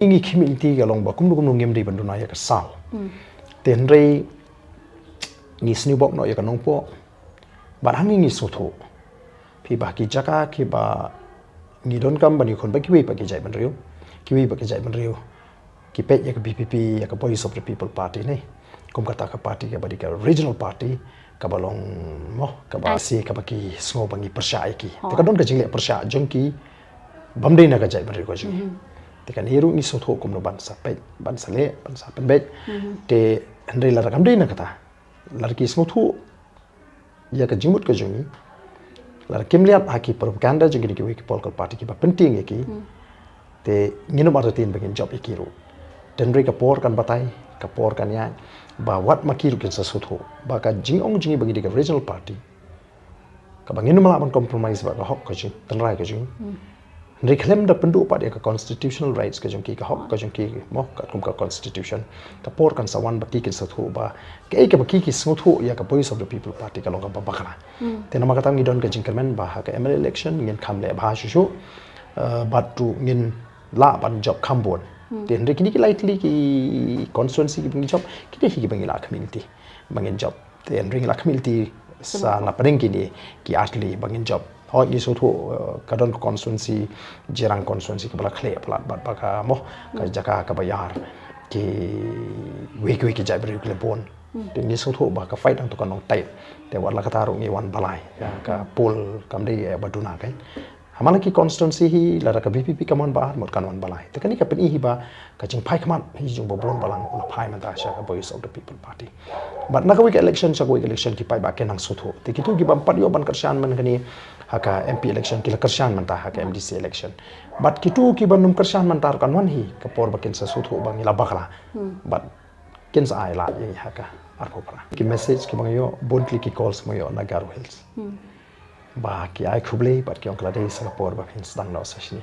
Ingi community ka long ba kum ngem ri bandu na ya ka sal ten rei ngi snu bok no ya ka nongpoh ba hang ngi so tho phi ba ki jaka ki ba ngi don kam ba ni khon ba ki wi ba ki jai ban riu ki wi ba ki jai ban riu ki pe ya ka BPP ya ka Voice of the People Party nei kum ka ta ka party ka ba di ka regional party ka ba long mo ka ba si ka ba ki sngo ba ngi persha ki te ka don ka jingle persha jong ki bam dei na ka jai ban riu ko jing tekan hiru ni sotho kum no ban sa le ban sa pen bet te andai la rakam dei na kata larki smothu ya ka jimut ka jungi lar kimliap haki propaganda jungi ki wiki political party ki ba penting ki te ngino ba tin bagin job ikiru den re ka por kan batai ka por kan ya ba wat makiru kin sa sotho ba ka jingong jingi bagi ka regional party ka bangino mala ban compromise ba ka hok ka jing tanrai ka jing reclaim the pendu pa dia ka constitutional rights ka jong ki ka hok ka jong ki mo ka kum ka constitution ka por kan sawan ba ki kin sa thu ba ke ka ba ki sngu thu ya ka Voice of the People Party ka long ka ba bakra te na makatang ni don ka jingkermen ba ha ka ML election ngin kham le ba shu but tu ngin la ban job khambon te hre ki lightly ki constituency ki job ki hi ki bangila community bangin job te hre la community sa na paring ki ni ki atli bangin job hoi ni so tho kadon constituency Jirang constituency ka bala khle plat bat ba ka mo ka jaka ka bayar ki we ki jai bri kle bon te ni so tho ba ka fight ang to kanong tai te wat la ka taru ni wan balai ya ka pol kam dei baduna kai hamala ki constituency hi la ka BPP kamon ba mot kan wan balai te kani ka pen hi ba ka jing phai khaman hi jung bo bon balang la phai man ta sha ka Voice of the People Party but na ka week election sa week election ki pai ba ke nang so tho te ki tu ki bam pat yo ban karshan man kani haka MP election ki la karshan man ta haka MDC election but ki tu ki banum karshan man tar kan wan hi ka por ba ken sa so tho bang ila bakla but ken sa ai la ye haka arko para ki message ki bang yo boldly ki calls mo yo na Garo Hills ba ki ai khuble but ki onkla dei sa por ba hin stang no sa shini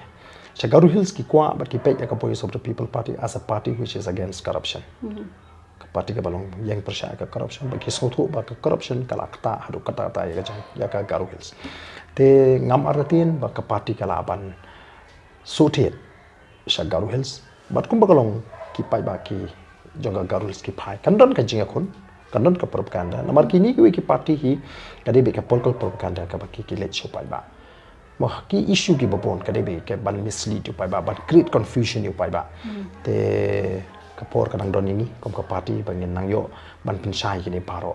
cha Garo Hills ki kwa but ki pe ka Voice of the People Party as a party which is against corruption parti ka balong yang persya ka corruption ba ki so tho ba ka corruption kala kata hadu kata ta ya ka Garo Hills te ngam aratin ba ka parti kala ban sutit sa Garo Hills but kum ba kalong ki pai ba ki jonga Garo Hills ki pai kandon ka jinga khun kandon ka propaganda namar kini ki parti hi kade be ka political propaganda ka ba ki let show pai ba mo ki issue ki babon kade be ke ban mislead yu pai ba but create confusion yu pai ba te kapor kadang don ini kom ka parti bangin nang yo ban pensyai kini paro